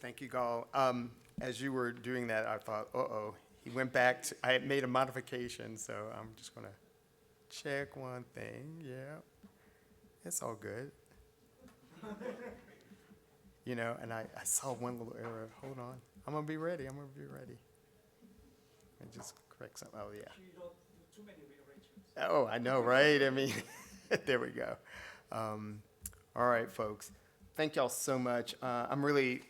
Thank you, Gal. As you were doing that, I thought, uh-oh, he went back to, I had made a modification, so I'm just gonna check one thing. Yeah, it's all good. And I saw one little error. Hold on. I'm gonna be ready. I'm gonna be ready. And just correct something. Oh, yeah. You don't do too many rearrangements. Oh, I know, right? I mean, there we go. Um, all right, folks. Thank y'all so much. I'm really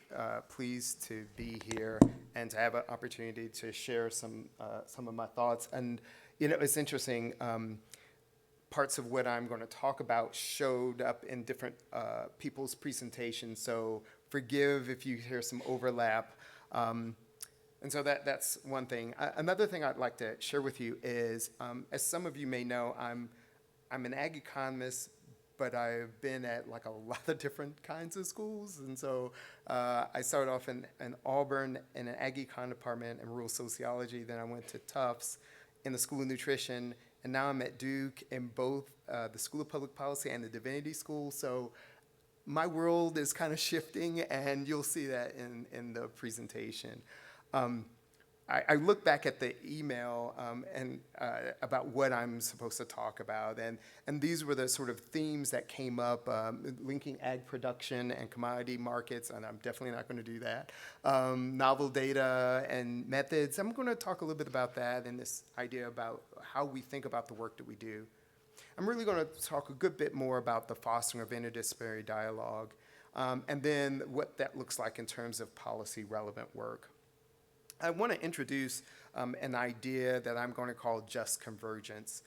pleased to be here and to have an opportunity to share some of my thoughts. And it's interesting. Parts of what I'm going to talk about showed up in different people's presentations. So forgive if you hear some overlap. And so that's one thing. Another thing I'd like to share with you is, as some of you may know, I'm an ag economist, but I've been at like a lot of different kinds of schools. And so I started off in Auburn in an ag econ department in rural sociology. Then I went to Tufts in the School of Nutrition. And now I'm at Duke in both the School of Public Policy and the Divinity School. So my world is kind of shifting, and you'll see that in the presentation. I look back at the email and about what I'm supposed to talk about, and these were the sort of themes that came up, linking ag production and commodity markets, and I'm definitely not going to do that. Novel data and methods. I'm going to talk a little bit about that and this idea about how we think about the work that we do. I'm really going to talk a good bit more about the fostering of interdisciplinary dialogue, and then what that looks like in terms of policy relevant work. I want to introduce an idea that I'm going to call just convergence.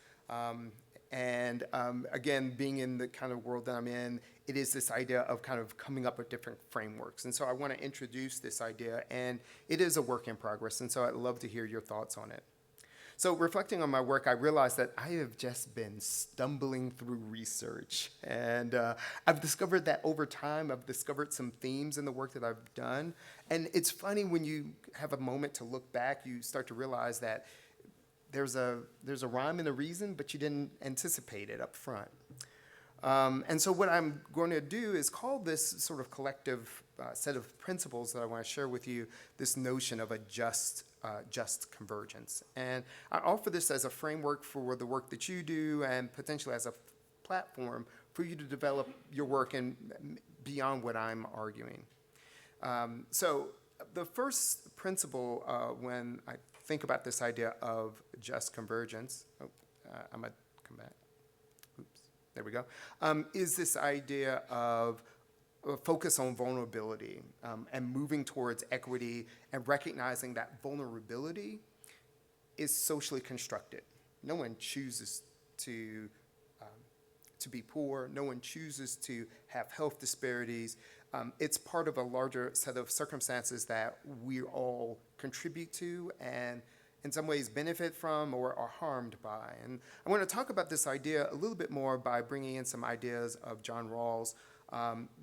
Again, being in the kind of world that I'm in, it is this idea of kind of coming up with different frameworks. And so I want to introduce this idea, and it is a work in progress, and so I'd love to hear your thoughts on it. So reflecting on my work, I realized that I have just been stumbling through research. And I've discovered that over time, I've discovered some themes in the work that I've done. And it's funny when you have a moment to look back, you start to realize that there's a rhyme and a reason, but you didn't anticipate it up front. And so what I'm going to do is call this sort of collective set of principles that I want to share with you, this notion of a just convergence. And I offer this as a framework for the work that you do and potentially as a platform for you to develop your work and beyond what I'm arguing. So the first principle when I think about this idea of just convergence, I'm going to come back. Oops, there we go, is this idea of focus on vulnerability and moving towards equity and recognizing that vulnerability is socially constructed. No one chooses to be poor. No one chooses to have health disparities. It's part of a larger set of circumstances that we all contribute to and in some ways benefit from or are harmed by. And I want to talk about this idea a little bit more by bringing in some ideas of John Rawls,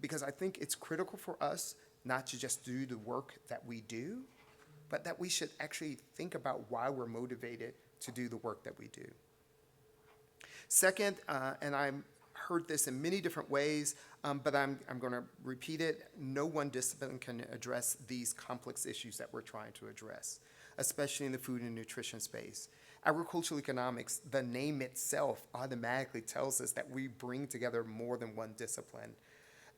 because I think it's critical for us not to just do the work that we do, but that we should actually think about why we're motivated to do the work that we do. Second, and I've heard this in many different ways, but I'm going to repeat it, no one discipline can address these complex issues that we're trying to address, especially in the food and nutrition space. Agricultural economics, the name itself automatically tells us that we bring together more than one discipline.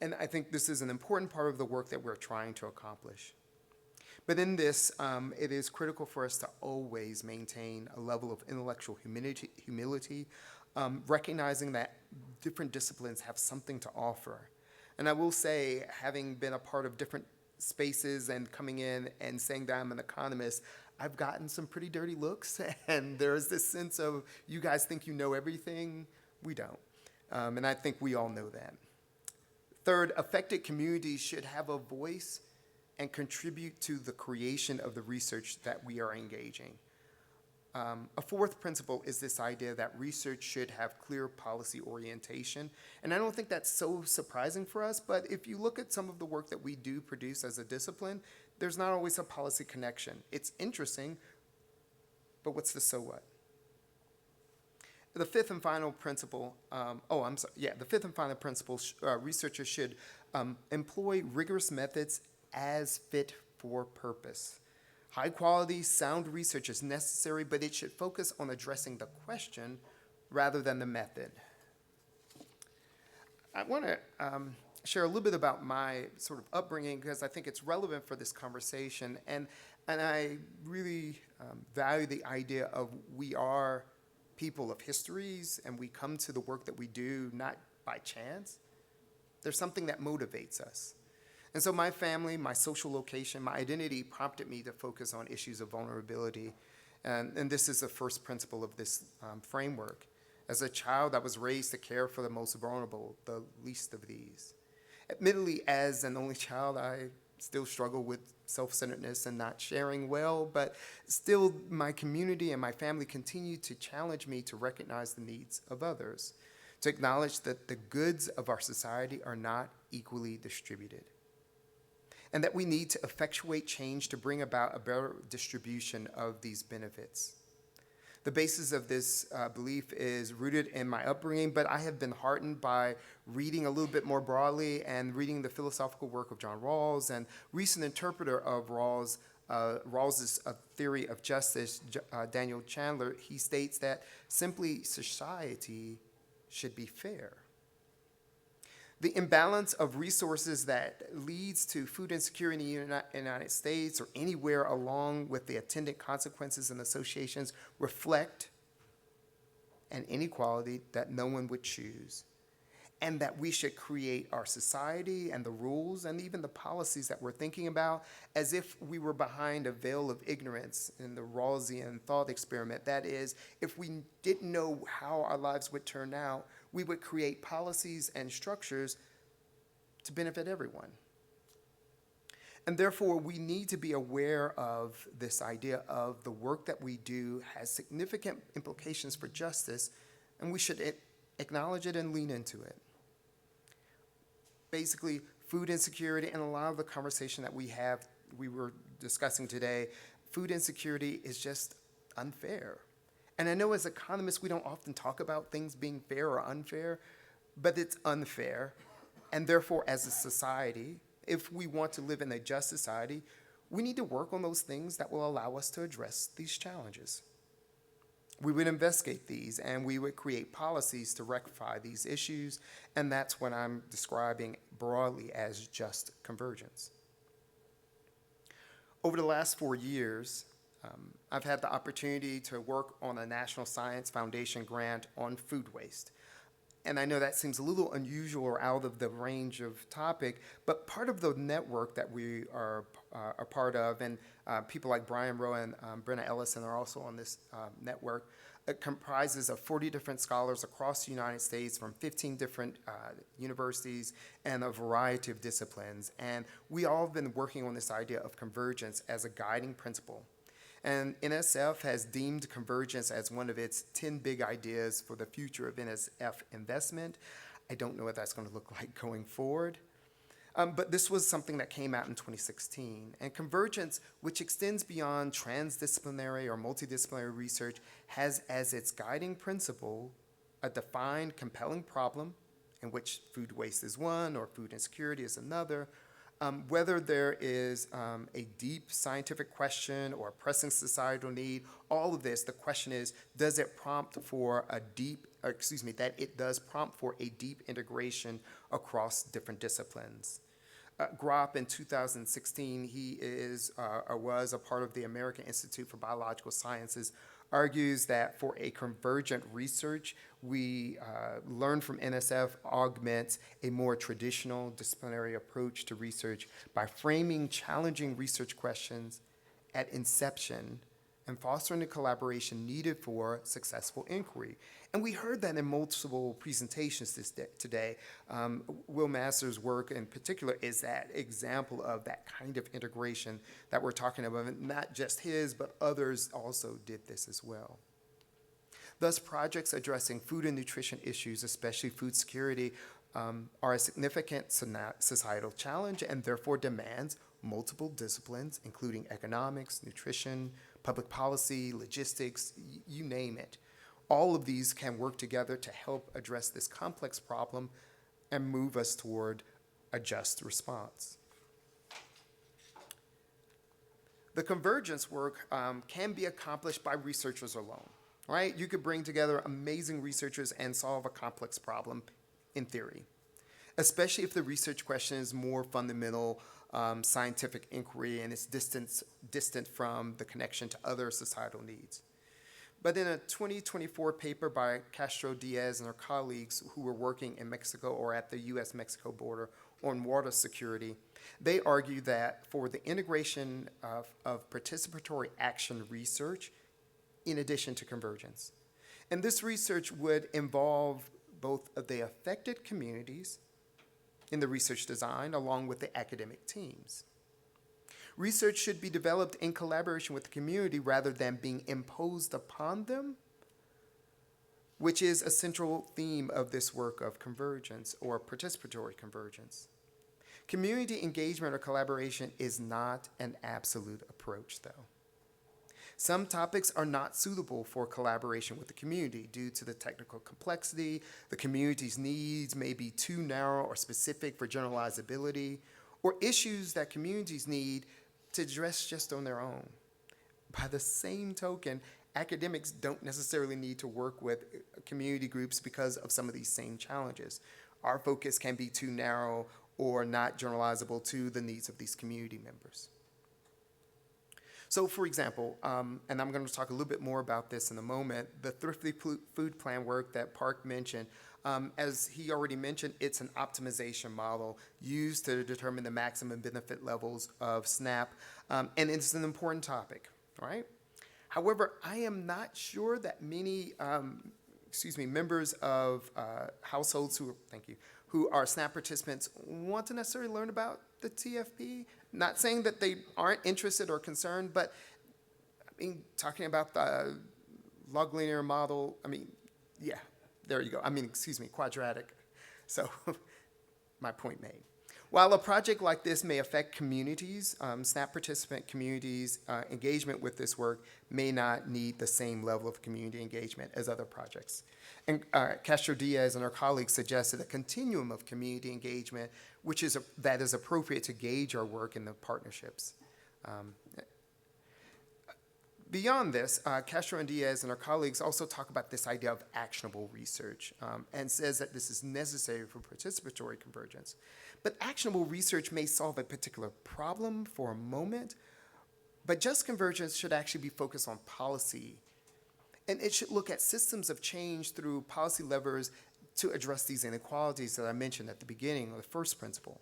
And I think this is an important part of the work that we're trying to accomplish. But in this, it is critical for us to always maintain a level of intellectual humility, recognizing that different disciplines have something to offer. And I will say, having been a part of different spaces and coming in and saying that I'm an economist, I've gotten some pretty dirty looks, and there's this sense of, you guys think you know everything? We don't. And I think we all know that. Third, affected communities should have a voice and contribute to the creation of the research that we are engaging. A fourth principle is this idea that research should have clear policy orientation. And I don't think that's so surprising for us, but if you look at some of the work that we do produce as a discipline, there's not always a policy connection. It's interesting, but what's the so what? The fifth and final principle, the fifth and final principle, researchers should employ rigorous methods as fit for purpose. High quality, sound research is necessary, but it should focus on addressing the question rather than the method. I want to share a little bit about my sort of upbringing because I think it's relevant for this conversation. And I really value the idea of we are people of histories and we come to the work that we do not by chance. There's something that motivates us. And so my family, my social location, my identity prompted me to focus on issues of vulnerability. And this is the first principle of this framework. As a child, I was raised to care for the most vulnerable, the least of these. Admittedly, as an only child, I still struggle with self-centeredness and not sharing well, but still my community and my family continue to challenge me to recognize the needs of others, to acknowledge that the goods of our society are not equally distributed, and that we need to effectuate change to bring about a better distribution of these benefits. The basis of this belief is rooted in my upbringing, but I have been heartened by reading a little bit more broadly and reading the philosophical work of John Rawls and recent interpreter of Rawls's theory of justice, Daniel Chandler. He states that simply society should be fair. The imbalance of resources that leads to food insecurity in the United States or anywhere, along with the attendant consequences and associations, reflect an inequality that no one would choose, and that we should create our society and the rules and even the policies that we're thinking about as if we were behind a veil of ignorance in the Rawlsian thought experiment. That is, if we didn't know how our lives would turn out, we would create policies and structures to benefit everyone. And therefore, we need to be aware of this idea of the work that we do has significant implications for justice, and we should acknowledge it and lean into it. Basically, food insecurity and a lot of the conversation that we were discussing today, food insecurity is just unfair. And I know as economists, we don't often talk about things being fair or unfair, but it's unfair. And therefore, as a society, if we want to live in a just society, we need to work on those things that will allow us to address these challenges. We would investigate these and we would create policies to rectify these issues, and that's what I'm describing broadly as just convergence. Over the last 4 years, I've had the opportunity to work on a National Science Foundation grant on food waste. And I know that seems a little unusual or out of the range of topic, but part of the network that we are a part of, and people like Brian Rowe and Brenna Ellison are also on this network, it comprises of 40 different scholars across the United States from 15 different universities and a variety of disciplines. And we all have been working on this idea of convergence as a guiding principle. And NSF has deemed convergence as one of its 10 big ideas for the future of NSF investment. I don't know what that's going to look like going forward. But this was something that came out in 2016. And convergence, which extends beyond transdisciplinary or multidisciplinary research, has as its guiding principle a defined, compelling problem in which food waste is one or food insecurity is another. Whether there is a deep scientific question or a pressing societal need, all of this, the question is, does it prompt for that it does prompt for a deep integration across different disciplines. Gropp in 2016, he was a part of the American Institute for Biological Sciences, argues that for a convergent research, we learn from NSF augments a more traditional disciplinary approach to research by framing challenging research questions at inception and fostering the collaboration needed for successful inquiry. And we heard that in multiple presentations today. Will Masters' work in particular is that example of that kind of integration that we're talking about. And not just his, but others also did this as well. Thus, projects addressing food and nutrition issues, especially food security, are a significant societal challenge and therefore demands multiple disciplines, including economics, nutrition, public policy, logistics, you name it. All of these can work together to help address this complex problem and move us toward a just response. The convergence work can be accomplished by researchers alone, right? You could bring together amazing researchers and solve a complex problem in theory, especially if the research question is more fundamental scientific inquiry and it's distant from the connection to other societal needs. But in a 2024 paper by Castro Diaz and her colleagues who were working in Mexico or at the US-Mexico border on water security, they argue that for the integration of participatory action research, in addition to convergence, and this research would involve both of the affected communities in the research design along with the academic teams. Research should be developed in collaboration with the community rather than being imposed upon them, which is a central theme of this work of convergence or participatory convergence. Community engagement or collaboration is not an absolute approach, though. Some topics are not suitable for collaboration with the community due to the technical complexity. The community's needs may be too narrow or specific for generalizability, or issues that communities need to address just on their own. By the same token, academics don't necessarily need to work with community groups because of some of these same challenges. Our focus can be too narrow or not generalizable to the needs of these community members. So for example, and I'm going to talk a little bit more about this in a moment, the Thrifty Food Plan work that Park mentioned, as he already mentioned, it's an optimization model used to determine the maximum benefit levels of SNAP, and it's an important topic, right? However, I am not sure that many, members of households who are SNAP participants want to necessarily learn about the TFP. Not saying that they aren't interested or concerned, but I mean, talking about the log linear model, there you go. Quadratic. So my point made. While a project like this may affect communities, SNAP participant communities' engagement with this work may not need the same level of community engagement as other projects. And Castro Diaz and her colleagues suggested a continuum of community engagement, that is appropriate to gauge our work in the partnerships. Beyond this, Castro and Diaz and our colleagues also talk about this idea of actionable research and says that this is necessary for participatory convergence. But actionable research may solve a particular problem for a moment, but just convergence should actually be focused on policy. And it should look at systems of change through policy levers to address these inequalities that I mentioned at the beginning of the first principle.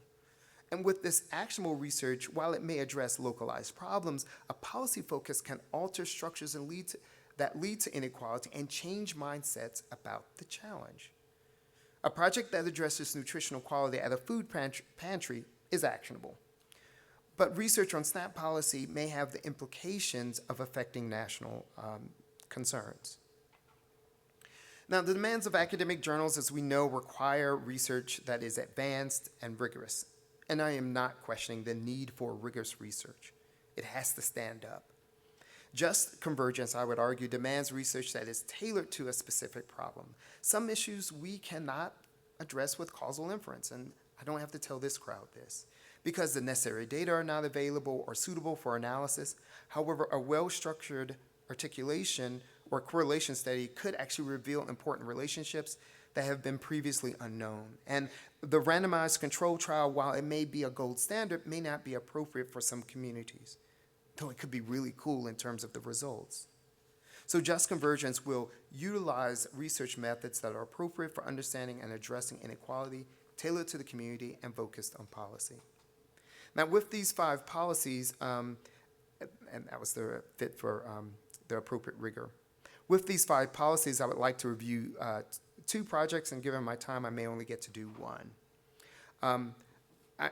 And with this actionable research, while it may address localized problems, a policy focus can alter structures and that lead to inequality and change mindsets about the challenge. A project that addresses nutritional quality at a food pantry is actionable. But research on SNAP policy may have the implications of affecting national concerns. Now, the demands of academic journals, as we know, require research that is advanced and rigorous. And I am not questioning the need for rigorous research. It has to stand up. Just convergence, I would argue, demands research that is tailored to a specific problem. Some issues we cannot address with causal inference, and I don't have to tell this crowd this, because the necessary data are not available or suitable for analysis. However, a well-structured articulation or correlation study could actually reveal important relationships that have been previously unknown. And the randomized control trial, while it may be a gold standard, may not be appropriate for some communities, though it could be really cool in terms of the results. So Just Convergence will utilize research methods that are appropriate for understanding and addressing inequality, tailored to the community, and focused on policy. Now, with these 5 policies, and that was the fit for the appropriate rigor. With these 5 policies, I would like to review 2 projects, and given my time, I may only get to do 1.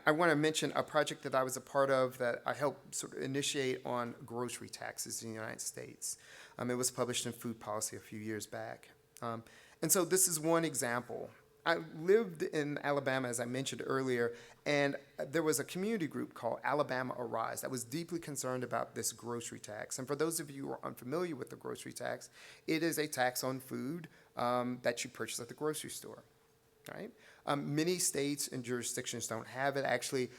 I want to mention a project that I was a part of that I helped sort of initiate on grocery taxes in the United States. It was published in Food Policy a few years back. And so this is one example. I lived in Alabama, as I mentioned earlier, and there was a community group called Alabama Arise that was deeply concerned about this grocery tax. And for those of you who are unfamiliar with the grocery tax, it is a tax on food that you purchase at the grocery store, right? Many states and jurisdictions don't have it. Actually,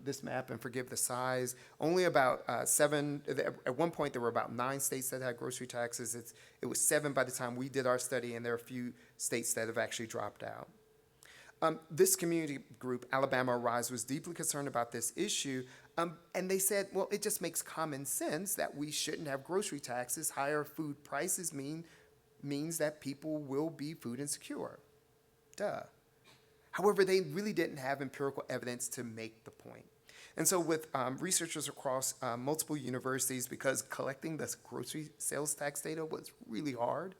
this map, and forgive the size, only about seven, at one point there were about 9 states that had grocery taxes. It was 7 by the time we did our study, and there are a few states that have actually dropped out. This community group, Alabama Arise, was deeply concerned about this issue, and they said, well, it just makes common sense that we shouldn't have grocery taxes. Higher food prices means that people will be food insecure. Duh. However, they really didn't have empirical evidence to make the point. And so with researchers across multiple universities, because collecting this grocery sales tax data was really hard,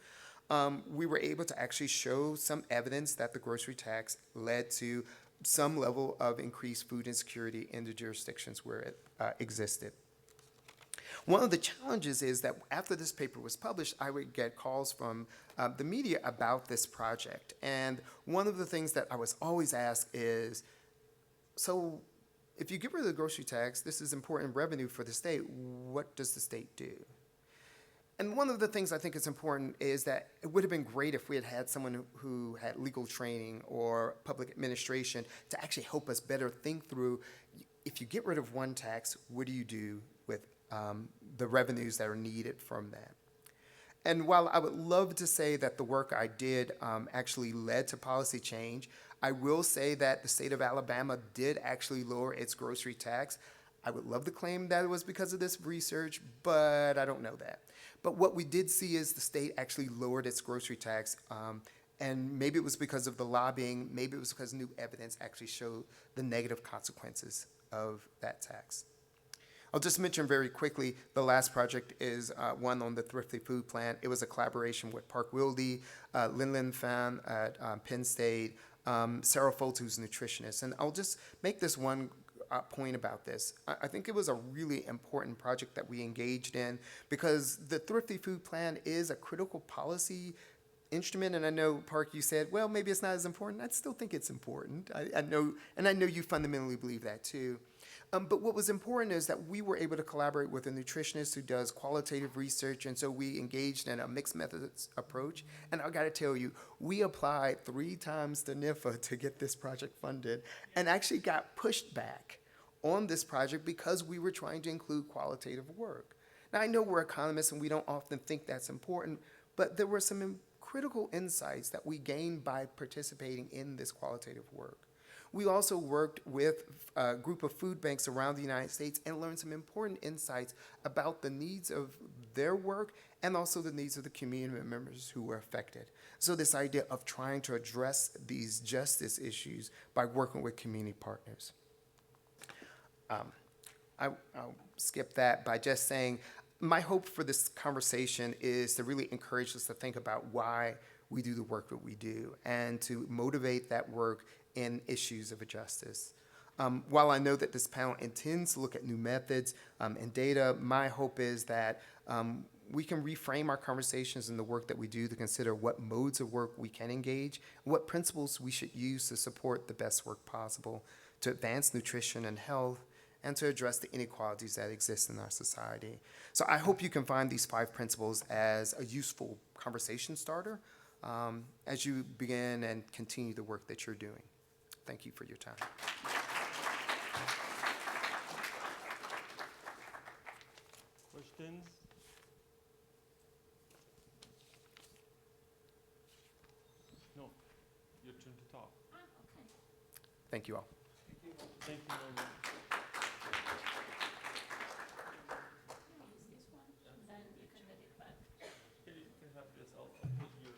we were able to actually show some evidence that the grocery tax led to some level of increased food insecurity in the jurisdictions where it existed. One of the challenges is that after this paper was published, I would get calls from the media about this project. And one of the things that I was always asked is, so if you get rid of the grocery tax, this is important revenue for the state, what does the state do? And one of the things I think is important is that it would have been great if we had had someone who had legal training or public administration to actually help us better think through, if you get rid of one tax, what do you do with the revenues that are needed from that? And while I would love to say that the work I did actually led to policy change, I will say that the state of Alabama did actually lower its grocery tax. I would love to claim that it was because of this research, but I don't know that. But what we did see is the state actually lowered its grocery tax, and maybe it was because of the lobbying, maybe it was because new evidence actually showed the negative consequences of that tax. I'll just mention very quickly, the last project is one on the Thrifty Food Plan. It was a collaboration with Park Wilde, Lin Fan at Penn State, Sarah Foltz, who's a nutritionist. And I'll just make this one point about this. I think it was a really important project that we engaged in because the Thrifty Food Plan is a critical policy instrument, and I know, Park, you said, well, maybe it's not as important. I still think it's important. I know you fundamentally believe that too. But what was important is that we were able to collaborate with a nutritionist who does qualitative research, and so we engaged in a mixed methods approach. And I got to tell you, we applied 3 times the NIFA to get this project funded, and actually got pushed back on this project because we were trying to include qualitative work. Now, I know we're economists and we don't often think that's important, but there were some critical insights that we gained by participating in this qualitative work. We also worked with a group of food banks around the United States and learned some important insights about the needs of their work and also the needs of the community members who were affected. So this idea of trying to address these justice issues by working with community partners. I'll skip that by just saying my hope for this conversation is to really encourage us to think about why we do the work that we do and to motivate that work in issues of justice. While I know that this panel intends to look at new methods and data, my hope is that we can reframe our conversations and the work that we do to consider what modes of work we can engage, what principles we should use to support the best work possible to advance nutrition and health, and to address the inequalities that exist in our society. So I hope you can find these 5 principles as a useful conversation starter as you begin and continue the work that you're doing. Thank you for your time. Questions? No, your turn to talk. Okay. Thank you all. Thank you, Norbert. Use this one, then you can get it back. Here, you can have this. I'll put your.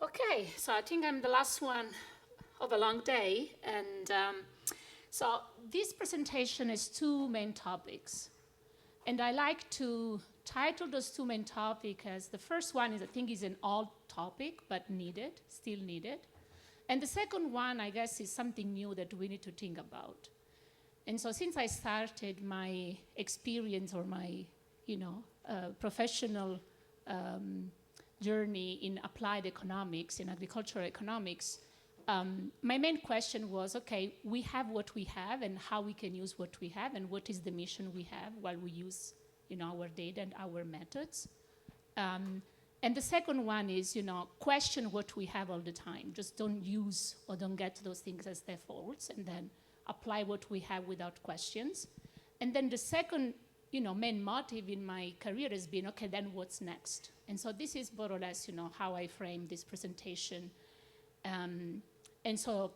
Okay, so I think I'm the last one of a long day, and so this presentation is 2 main topics, and I like to title those 2 main topics as the first one is, I think, is an old topic, but needed, still needed, and the second one, I guess, is something new that we need to think about. And so since I started my experience or my, professional journey in applied economics, in agricultural economics, my main question was, okay, we have what we have and how we can use what we have and what is the mission we have while we use, our data and our methods. And the second one is, question what we have all the time. Just don't use or don't get those things as defaults, and then apply what we have without questions. And then the second, main motive in my career has been, okay, then what's next? And so this is more or less, how I frame this presentation. And so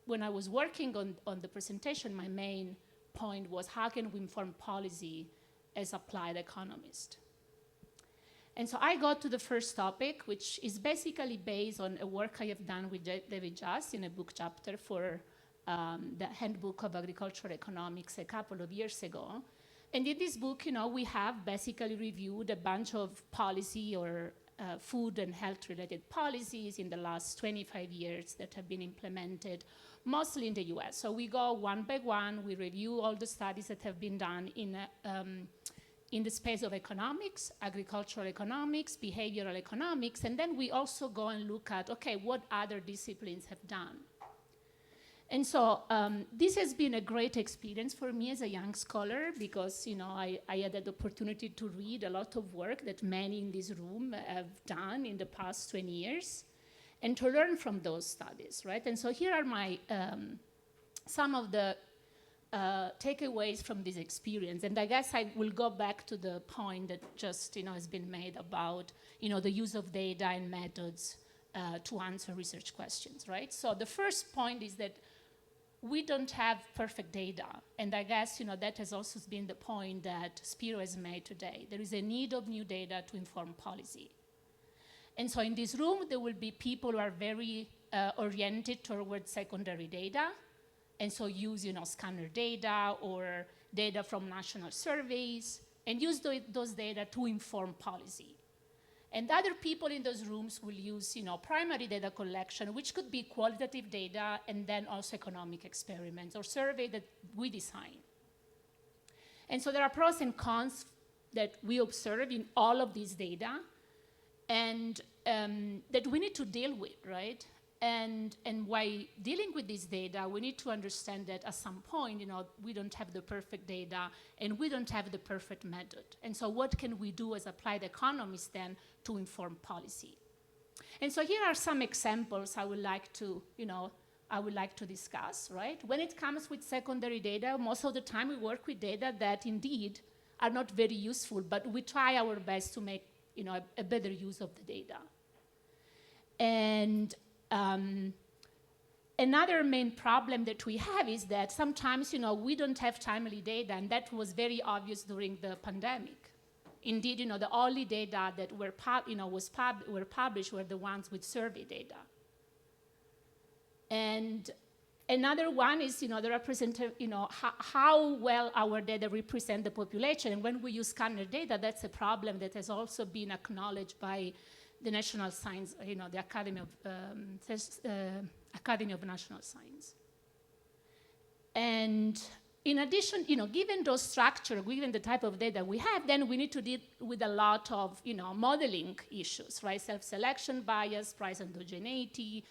when I was working on the presentation, my main point was how can we inform policy as applied economist? And so I got to the first topic, which is basically based on a work I have done with David Just in a book chapter for the Handbook of Agricultural Economics a couple of years ago. And in this book, we have basically reviewed a bunch of policy or food and health-related policies in the last 25 years that have been implemented, mostly in the US. So we go one by one, we review all the studies that have been done in the space of economics, agricultural economics, behavioral economics, and then we also go and look at, okay, what other disciplines have done. And so this has been a great experience for me as a young scholar because, I had the opportunity to read a lot of work that many in this room have done in the past 20 years and to learn from those studies, right? And so here are my, some of the takeaways from this experience. And I guess I will go back to the point that just, has been made about, the use of data and methods to answer research questions, right? So the first point is that we don't have perfect data. And I guess, that has also been the point that Spiro has made today. There is a need of new data to inform policy. And so in this room, there will be people who are very oriented towards secondary data. And so use, scanner data or data from national surveys and use those data to inform policy. And other people in those rooms will use, primary data collection, which could be qualitative data and then also economic experiments or survey that we design. And so there are pros and cons that we observe in all of these data and that we need to deal with, right? And while dealing with this data, we need to understand that at some point, we don't have the perfect data and we don't have the perfect method. And so what can we do as applied economists then to inform policy? And so here are some examples I would like to, discuss, right? When it comes with secondary data, most of the time we work with data that indeed are not very useful, but we try our best to make, a better use of the data. And another main problem that we have is that sometimes, we don't have timely data, and that was very obvious during the pandemic. Indeed, the only data that were published were the ones with survey data. And another one is, the representative, how well our data represent the population. And when we use scanner data, that's a problem that has also been acknowledged by the National Science, the Academy of National Science. And in addition, given those structure, given the type of data we have, then we need to deal with a lot of, modeling issues, right? Self-selection bias, price endogeneity.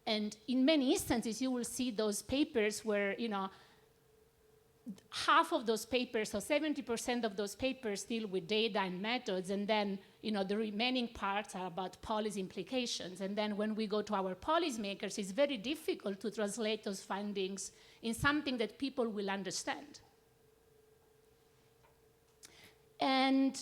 And in many instances, you will see those papers where, half of those papers, so 70% of those papers deal with data and methods, and then the remaining parts are about policy implications. And then when we go to our policymakers, it's very difficult to translate those findings in something that people will understand. And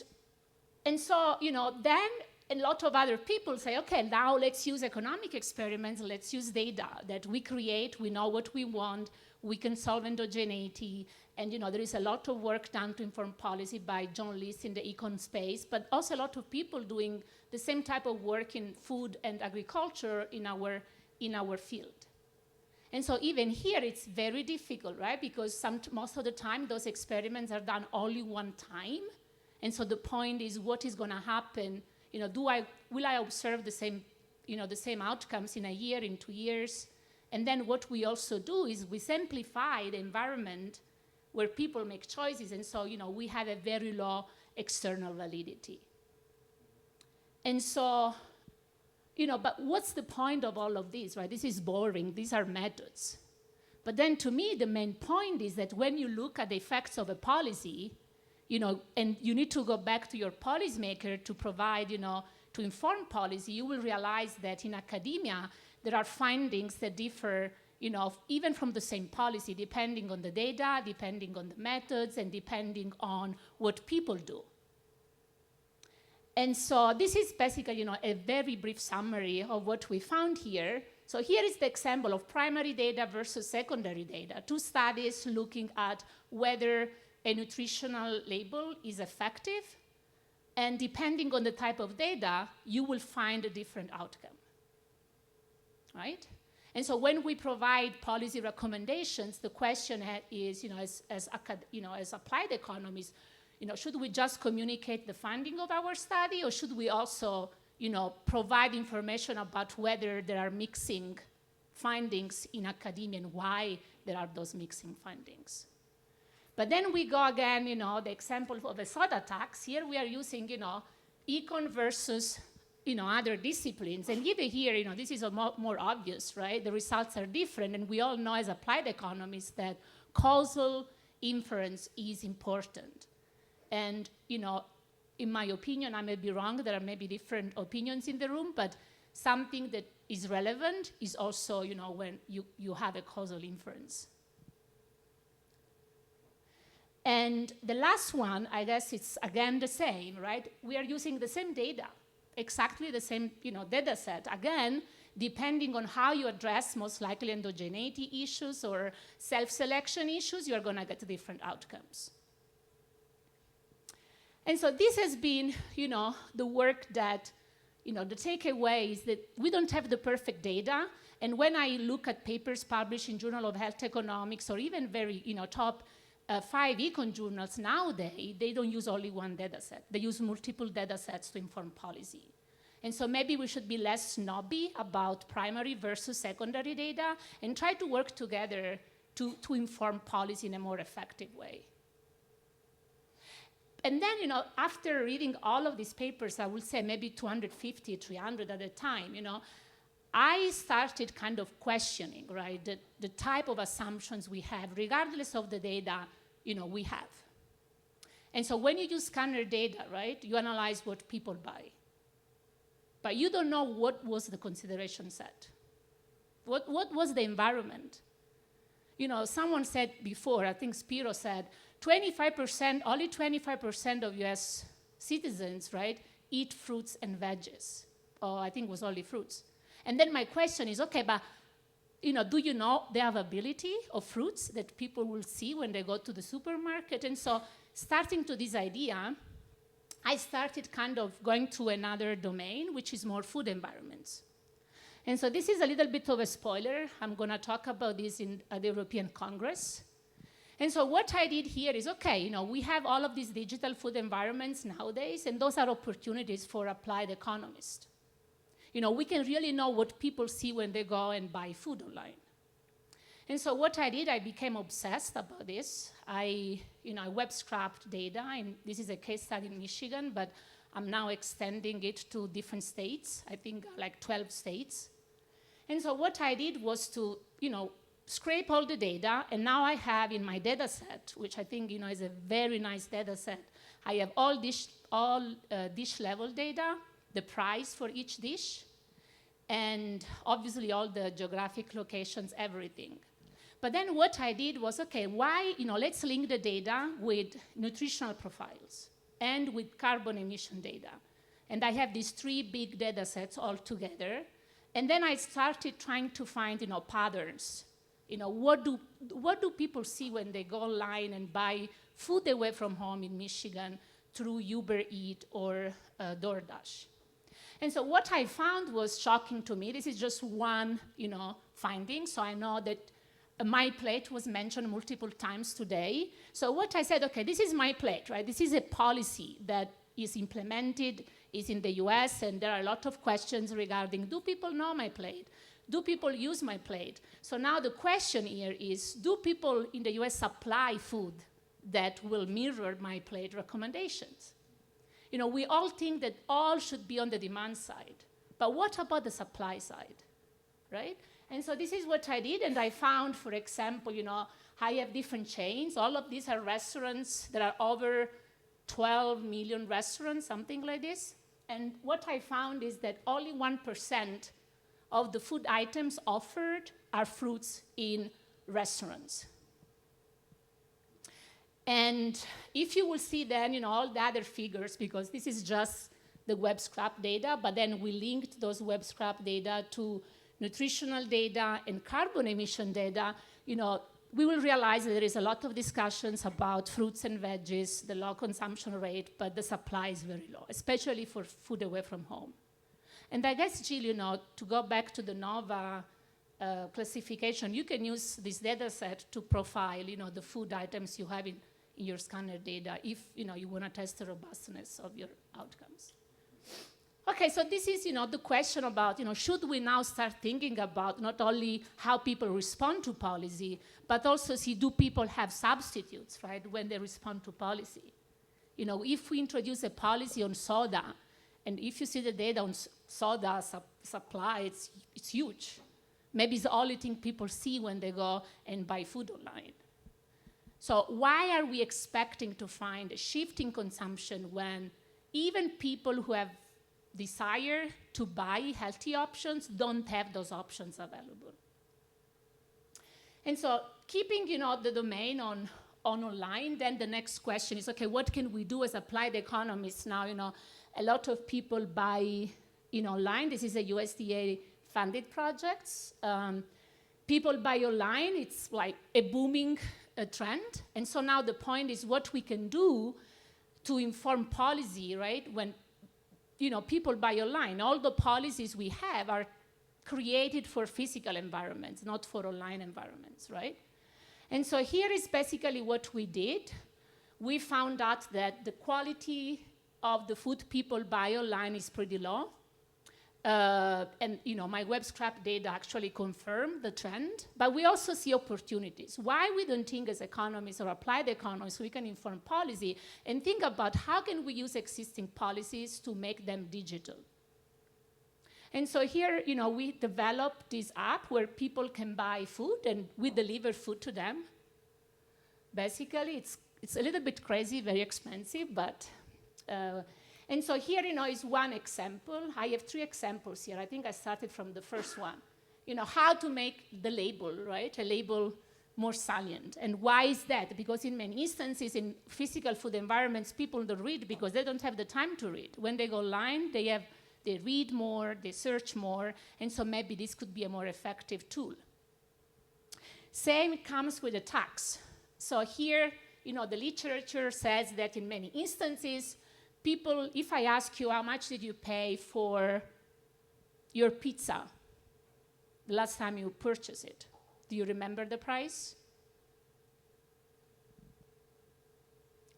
so, then a lot of other people say, okay, now let's use economic experiments, let's use data that we create, we know what we want, we can solve endogeneity, and there is a lot of work done to inform policy by journalists in the econ space, but also a lot of people doing the same type of work in food and agriculture in our field. And so even here, it's very difficult, right? Because most of the time, those experiments are done only one time. And so the point is, what is going to happen? Will I observe the same outcomes in a year, in 2 years? And then what we also do is we simplify the environment where people make choices, and so, we have a very low external validity. And so, but what's the point of all of this, right? This is boring, these are methods. But then to me, the main point is that when you look at the effects of a policy, and you need to go back to your policymaker to provide, to inform policy, you will realize that in academia, there are findings that differ, even from the same policy, depending on the data, depending on the methods, and depending on what people do. And so this is basically, a very brief summary of what we found here. So here is the example of primary data versus secondary data. 2 studies looking at whether a nutritional label is effective, and depending on the type of data, you will find a different outcome, right? And so when we provide policy recommendations, the question is, as applied economists, should we just communicate the finding of our study, or should we also, provide information about whether there are mixing findings in academia and why there are those mixing findings? But then we go again, the example of a soda tax. Here we are using, econ versus, other disciplines. And even here, this is more obvious, right? The results are different, and we all know as applied economists that causal inference is important. And, in my opinion, I may be wrong, there are maybe different opinions in the room, but something that is relevant is also, when you have a causal inference. And the last one, I guess it's again the same, right? We are using the same data, exactly the same, data set. Again, depending on how you address most likely endogeneity issues or self-selection issues, you're gonna get different outcomes. And so this has been, the work that, the takeaway is that we don't have the perfect data. And when I look at papers published in Journal of Health Economics, or even very, top 5 econ journals nowadays, they don't use only one data set. They use multiple data sets to inform policy. And so maybe we should be less snobby about primary versus secondary data and try to work together to inform policy in a more effective way. And then, after reading all of these papers, I would say maybe 250, 300 at a time, I started kind of questioning, right, the type of assumptions we have, regardless of the data, we have. And so when you use scanner data, right, you analyze what people buy. But you don't know what was the consideration set. What was the environment? Someone said before, I think Spiro said, only 25% of US citizens, right, eat fruits and veggies. Or I think it was only fruits. And then my question is, okay, but, do you know the availability of fruits that people will see when they go to the supermarket? And so starting to this idea, I started kind of going to another domain, which is more food environments. And so this is a little bit of a spoiler. I'm going to talk about this at the European Congress. And so what I did here is, okay, we have all of these digital food environments nowadays, and those are opportunities for applied economists. We can really know what people see when they go and buy food online. And so what I did, I became obsessed about this. I web scraped data, and this is a case study in Michigan, but I'm now extending it to different states, I think like 12 states. And so what I did was to, scrape all the data, and now I have in my data set, which I think, is a very nice data set, I have all dish level data, the price for each dish, and obviously all the geographic locations, everything. But then what I did was, okay, let's link the data with nutritional profiles and with carbon emission data. And I have these 3 big data sets all together. And then I started trying to find, patterns. What do people see when they go online and buy food away from home in Michigan through Uber Eats or DoorDash? And so what I found was shocking to me. This is just one, finding. So I know that my plate was mentioned multiple times today. So what I said, okay, this is my plate, right? This is a policy that is implemented, is in the US, and there are a lot of questions regarding, do people know my plate? do people use my plate? So now the question here is, do people in the US supply food that will mirror my plate recommendations? We all think that all should be on the demand side, but what about the supply side, right? And so this is what I did, and I found, for example, I have different chains. All of these are restaurants. There are over 12 million restaurants, something like this. And what I found is that only 1% of the food items offered are fruits in restaurants. And if you will see then, all the other figures, because this is just the web scrap data, but then we linked those web scrap data to nutritional data and carbon emission data, we will realize that there is a lot of discussions about fruits and veggies, the low consumption rate, but the supply is very low, especially for food away from home. And I guess, Jill, to go back to the NOVA classification, you can use this data set to profile, the food items you have in your scanner data if, you want to test the robustness of your outcomes. Okay, so this is, the question about, should we now start thinking about not only how people respond to policy, but also see, do people have substitutes, right, when they respond to policy? If we introduce a policy on soda, and if you see the data on soda supply, it's huge. Maybe it's the only thing people see when they go and buy food online. So why are we expecting to find a shift in consumption when even people who have desire to buy healthy options don't have those options available? And so keeping, the domain on online, then the next question is, okay, what can we do as applied economists now? A lot of people buy online. This is a USDA-funded project. People buy online. It's like a booming trend. And so now the point is what we can do to inform policy, right? When people buy online, all the policies we have are created for physical environments, not for online environments, right? And so here is basically what we did. We found out that the quality of the food people buy online is pretty low. And my web scrap data actually confirm the trend, but we also see opportunities. Why we don't think as economists or applied economists we can inform policy and think about how can we use existing policies to make them digital. And so here, we developed this app where people can buy food and we deliver food to them. Basically, it's a little bit crazy, very expensive, but and so here, is one example. I have 3 examples here. I think I started from the first one. How to make the label, right? A label more salient. And why is that? Because in many instances, in physical food environments, people don't read because they don't have the time to read. When they go online, they read more, they search more, and so maybe this could be a more effective tool. Same comes with the tax. So here, the literature says that in many instances, people, if I ask you how much did you pay for your pizza the last time you purchased it, do you remember the price?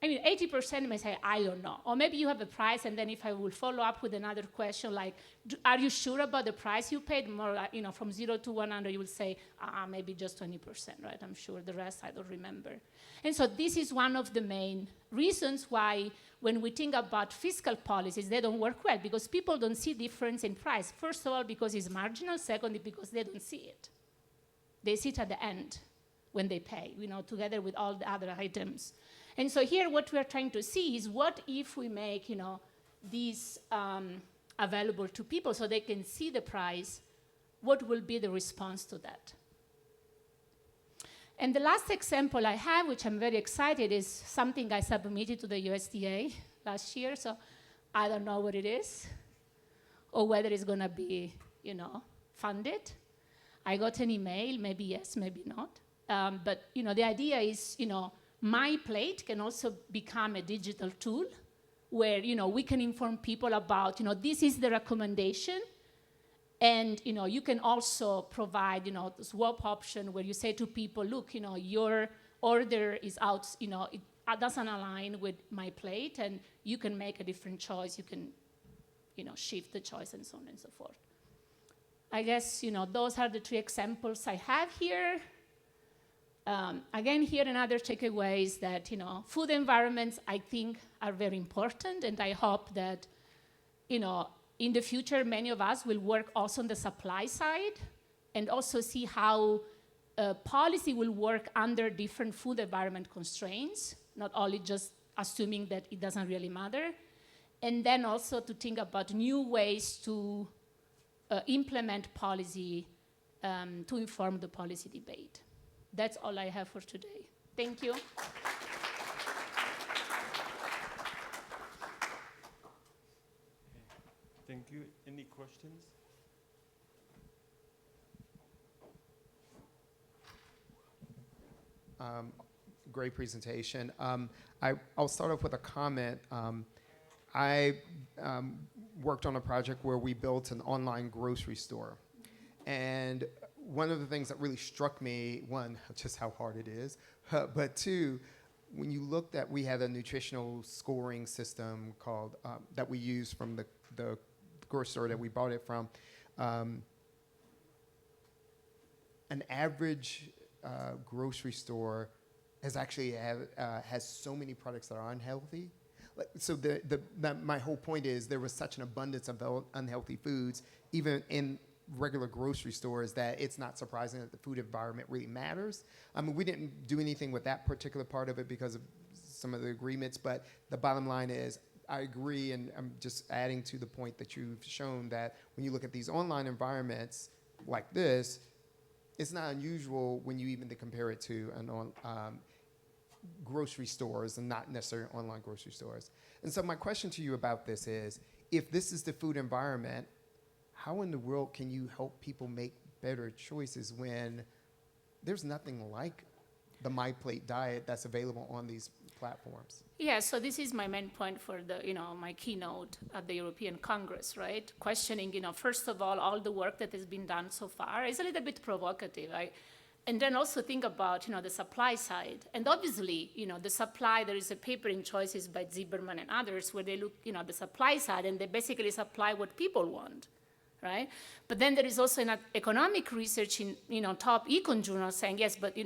80% may say, I don't know. Or maybe you have a price, and then if I will follow up with another question like, are you sure about the price you paid? More, from 0 to 100, you will say, maybe just 20%, right? I'm sure the rest I don't remember. And so this is one of the main reasons why when we think about fiscal policies, they don't work well, because people don't see difference in price. First of all, because it's marginal. Secondly, because they don't see it. They see it at the end when they pay, together with all the other items. And so here what we're trying to see is what if we make, these available to people so they can see the price, what will be the response to that? And the last example I have, which I'm very excited, is something I submitted to the USDA last year, so I don't know what it is or whether it's gonna be, funded. I got an email, maybe yes, maybe not. But, the idea is, my plate can also become a digital tool where, we can inform people about, this is the recommendation. And, you can also provide, the swap option where you say to people, look, your order is out, it doesn't align with my plate, and you can make a different choice. You can, shift the choice and so on and so forth. I guess, those are the three examples I have here. Again, here another takeaway is that, food environments, I think, are very important, and I hope that, in the future, many of us will work also on the supply side and also see how policy will work under different food environment constraints, not only just assuming that it doesn't really matter, and then also to think about new ways to implement policy to inform the policy debate. That's all I have for today. Thank you. Thank you. Any questions? Great presentation. I'll start off with a comment. I worked on a project where we built an online grocery store. And one of the things that really struck me, one, just how hard it is, but two, when you looked at, we had a nutritional scoring system called, that we used from the grocery store that we bought it from. An average grocery store has actually has so many products that are unhealthy. So my whole point is there was such an abundance of unhealthy foods, even in regular grocery stores, that it's not surprising that the food environment really matters. I mean, we didn't do anything with that particular part of it because of some of the agreements, but the bottom line is I agree, and I'm just adding to the point that you've shown that when you look at these online environments like this, it's not unusual when you even compare it to grocery stores and not necessarily online grocery stores. And so my question to you about this is, if this is the food environment, how in the world can you help people make better choices when there's nothing like the My Plate diet that's available on these platforms? Yeah, so this is my main point for my keynote at the European Congress, right? Questioning, first of all the work that has been done so far is a little bit provocative, right? And then also think about, the supply side. And obviously, the supply, there is a paper in Choices by Zimmerman and others where they look, at the supply side, and they basically supply what people want, right? But then there is also an economic research in, top econ journals saying, yes, but,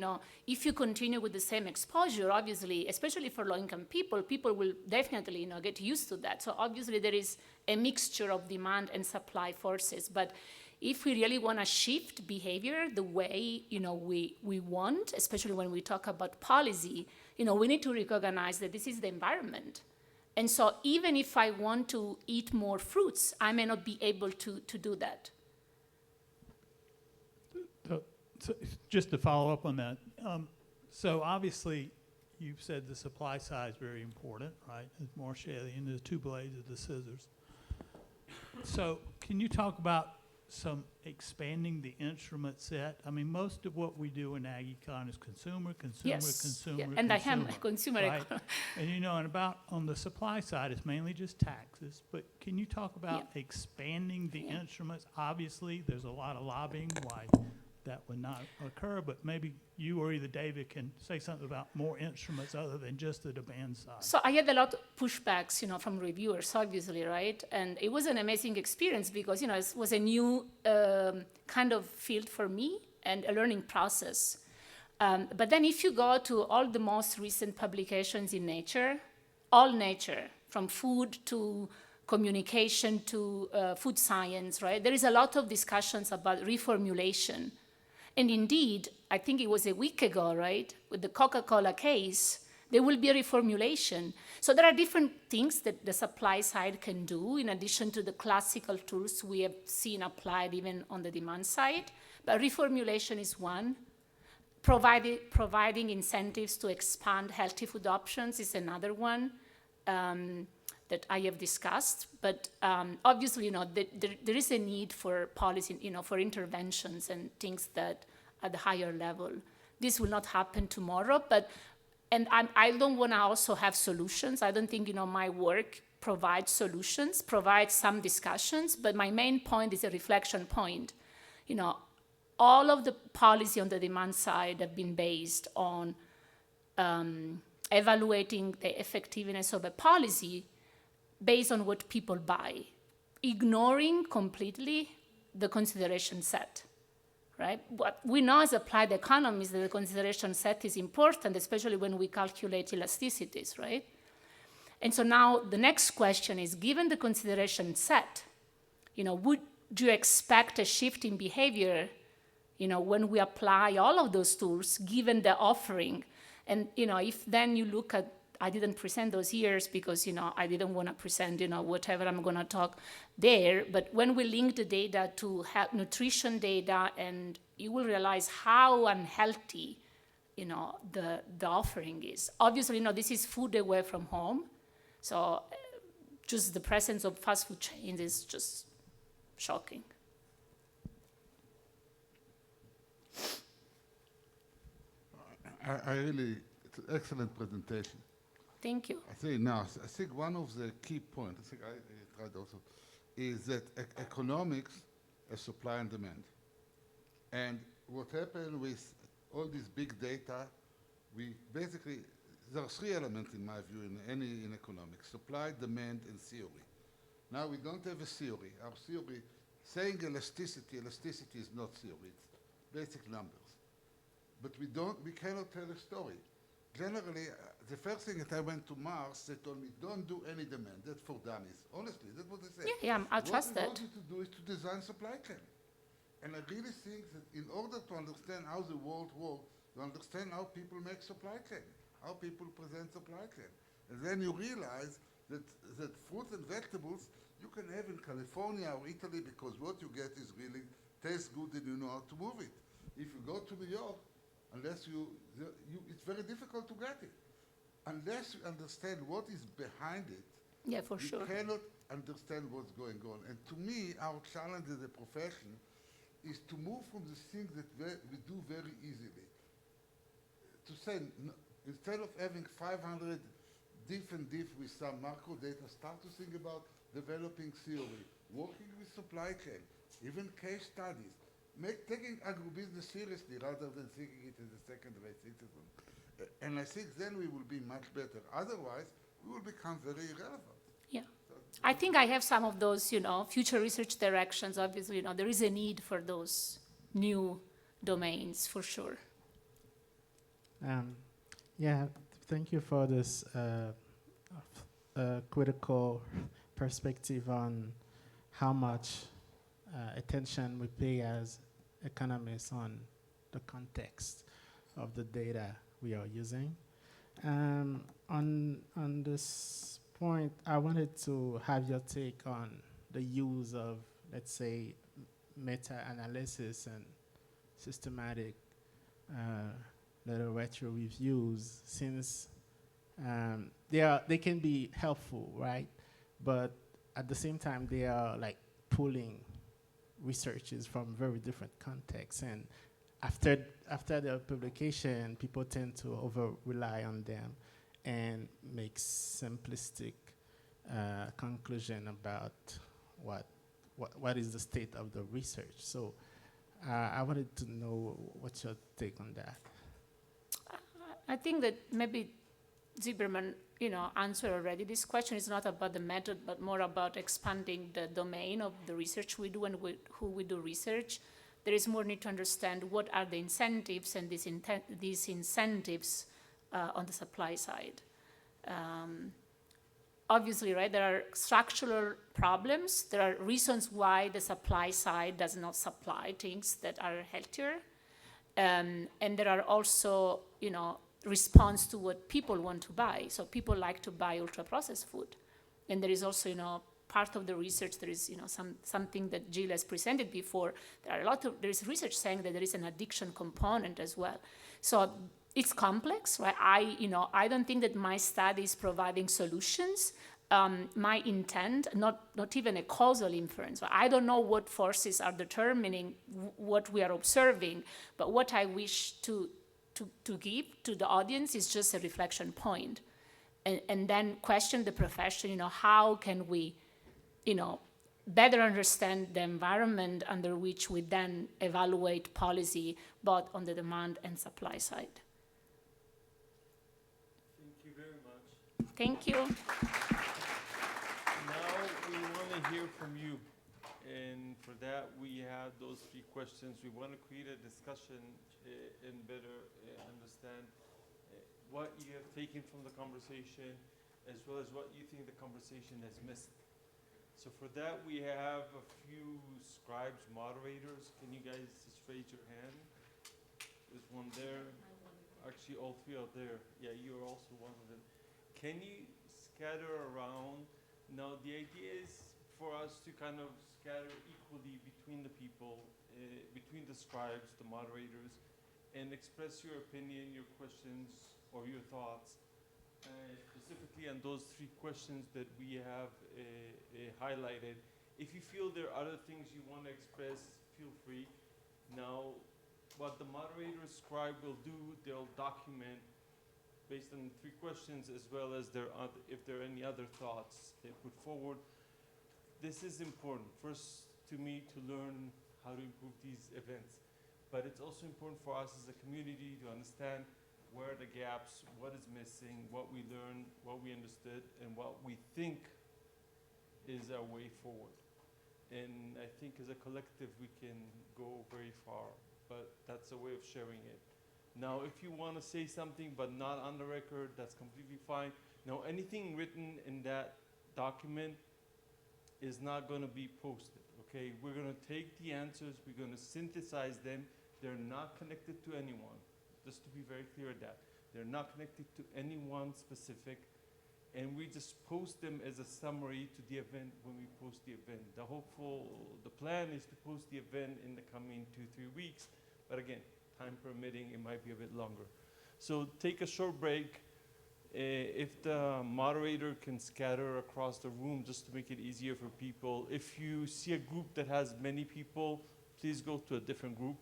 if you continue with the same exposure, obviously, especially for low-income people will definitely, get used to that. So obviously there is a mixture of demand and supply forces. But if we really want to shift behavior the way, we want, especially when we talk about policy, we need to recognize that this is the environment. And so even if I want to eat more fruits, I may not be able to do that. So just to follow up on that, so obviously you've said the supply side is very important, right? It's more salient, the two blades of the scissors. So can you talk about some expanding the instrument set? I mean, most of what we do in ag econ is consumer, Yes. Yeah. And I am a consumer. Right? And on the supply side, it's mainly just taxes. But can you talk about expanding the instruments? Obviously, there's a lot of lobbying why that would not occur, but maybe you or either David can say something about more instruments other than just the demand side. So I had a lot of pushbacks, from reviewers, obviously, right? And it was an amazing experience because, it was a new kind of field for me and a learning process. But then if you go to all the most recent publications in Nature, all Nature, from food to communication to food science, right? There is a lot of discussions about reformulation. And indeed, I think it was a week ago, right, with the Coca-Cola case, there will be a reformulation. So there are different things that the supply side can do in addition to the classical tools we have seen applied even on the demand side. But reformulation is one. Providing incentives to expand healthy food options is another one that I have discussed. But obviously, there is a need for policy, for interventions and things that at the higher level. This will not happen tomorrow, and I don't want to also have solutions. I don't think, my work provides solutions, provides some discussions, but my main point is a reflection point. All of the policy on the demand side have been based on evaluating the effectiveness of a policy based on what people buy, ignoring completely the consideration set, right? What we know as applied economists that the consideration set is important, especially when we calculate elasticities, right? And so now the next question is, given the consideration set, would you expect a shift in behavior, when we apply all of those tools, given the offering? And, if then you look at, I didn't present those years because, I didn't want to present, whatever I'm going to talk there. But when we link the data to health nutrition data, and you will realize how unhealthy, the offering is. Obviously, this is food away from home. So just the presence of fast food chains is just shocking. I really, it's an excellent presentation. Thank you. I think one of the key points, I think I tried also, is that economics is supply and demand. And what happened with all this big data, we basically, there are three elements in my view in economics: supply, demand, and theory. Now we don't have a theory. Our theory, saying elasticity is not theory, it's basic numbers. But we cannot tell a story. Generally, the first thing that I went to Mars, they told me, don't do any demand, that's for dummies. Honestly, that's what they said. Yeah, I trust that. What we want you to do is to design supply chain. And I really think that in order to understand how the world works, you understand how people make supply chain, how people present supply chain. And then you realize that fruits and vegetables you can have in California or Italy because what you get is really tastes good and you know how to move it. If you go to New York, unless it's very difficult to get it. Unless you understand what is behind it, Yeah, for sure. you cannot understand what's going on. And to me, our challenge as a profession is to move from the things that we do very easily. To say, instead of having 500 different with some macro data, start to think about developing theory, working with supply chain, even case studies, taking agribusiness seriously rather than thinking it as a second-rate citizen. And I think then we will be much better. Otherwise, we will become very irrelevant. Yeah. I think I have some of those, future research directions. Obviously, there is a need for those new domains for sure. Yeah, thank you for this critical perspective on how much attention we pay as economists on the context of the data we are using. On this point, I wanted to have your take on the use of, let's say, meta-analysis and systematic literature reviews, since they can be helpful, right? But at the same time, they are like pulling researches from very different contexts, and after their publication, people tend to over-rely on them and make simplistic conclusion about what is the state of the research. So I wanted to know what's your take on that. I think that maybe Zimmerman, answered already. This question is not about the method, but more about expanding the domain of the research we do and who we do research. There is more need to understand what are the incentives and these incentives on the supply side. Obviously, right, there are structural problems. There are reasons why the supply side does not supply things that are healthier. And there are also, response to what people want to buy. So people like to buy ultra-processed food. And there is also, part of the research, there is, something that Jill has presented before. There is research saying that there is an addiction component as well. So it's complex, right? I don't think that my study is providing solutions. My intent, not even a causal inference. I don't know what forces are determining what we are observing, but what I wish to give to the audience is just a reflection point. And then question the profession, how can we, better understand the environment under which we then evaluate policy, both on the demand and supply side. Thank you very much. Thank you. Now we want to hear from you. And for that, we have those 3 questions. We want to create a discussion and better understand what you have taken from the conversation, as well as what you think the conversation has missed. So for that, we have a few scribes, moderators. Can you guys just raise your hand? There's one there. Actually, all 3 are there. Yeah, you're also one of them. Can you scatter around? Now, the idea is for us to kind of scatter equally between the people, between the scribes, the moderators, and express your opinion, your questions, or your thoughts, specifically on those 3 questions that we have highlighted. If you feel there are other things you want to express, feel free. Now, what the moderator scribe will do, they'll document based on 3 questions, as well as if there are any other thoughts they put forward. This is important, first to me, to learn how to improve these events. But it's also important for us as a community to understand where are the gaps, what is missing, what we learned, what we understood, and what we think is our way forward. And I think as a collective we can go very far, but that's a way of sharing it. Now, if you want to say something but not on the record, that's completely fine. Now, anything written in that document is not going to be posted, okay? We're going to take the answers, we're going to synthesize them. They're not connected to anyone, just to be very clear at that. They're not connected to anyone specific, and we just post them as a summary to the event when we post the event. The plan is to post the event in the coming 2-3 weeks, but again, time permitting, it might be a bit longer. So take a short break. If the moderator can scatter across the room just to make it easier for people. If you see a group that has many people, please go to a different group.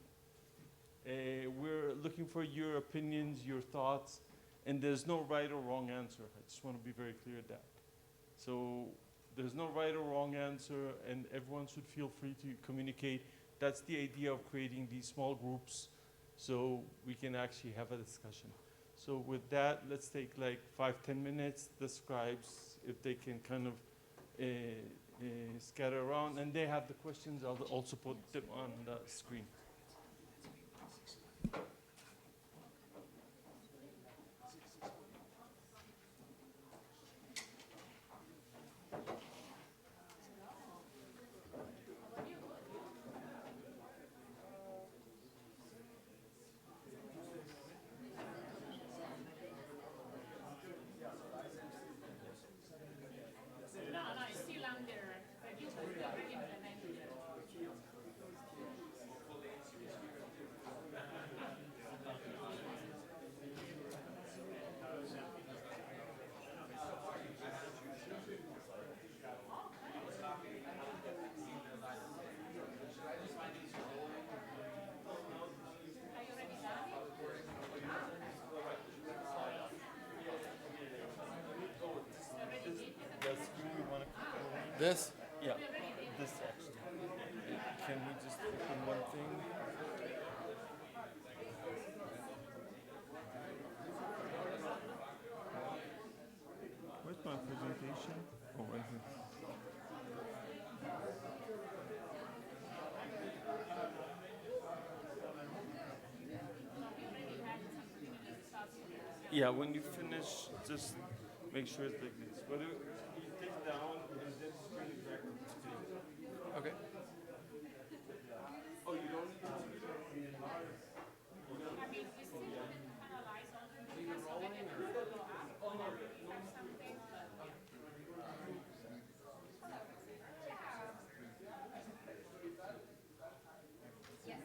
We're looking for your opinions, your thoughts, and there's no right or wrong answer. I just want to be very clear at that. So there's no right or wrong answer, and everyone should feel free to communicate. That's the idea of creating these small groups so we can actually have a discussion. So with that, let's take like 5-10 minutes. The scribes, if they can kind of scatter around, and they have the questions, I'll also put them on the screen. No, it's still under review, but we already implemented it. This? Yeah, this actually. Can we just open one thing? Where's my presentation? Oh, right here. Yeah, when you finish, just make sure it's like this. But you take down and then bring it back to the screen. Okay. Oh, you don't need to do that? I mean, we still haven't analyzed all the details, so maybe we can follow up on if we have something, but yeah.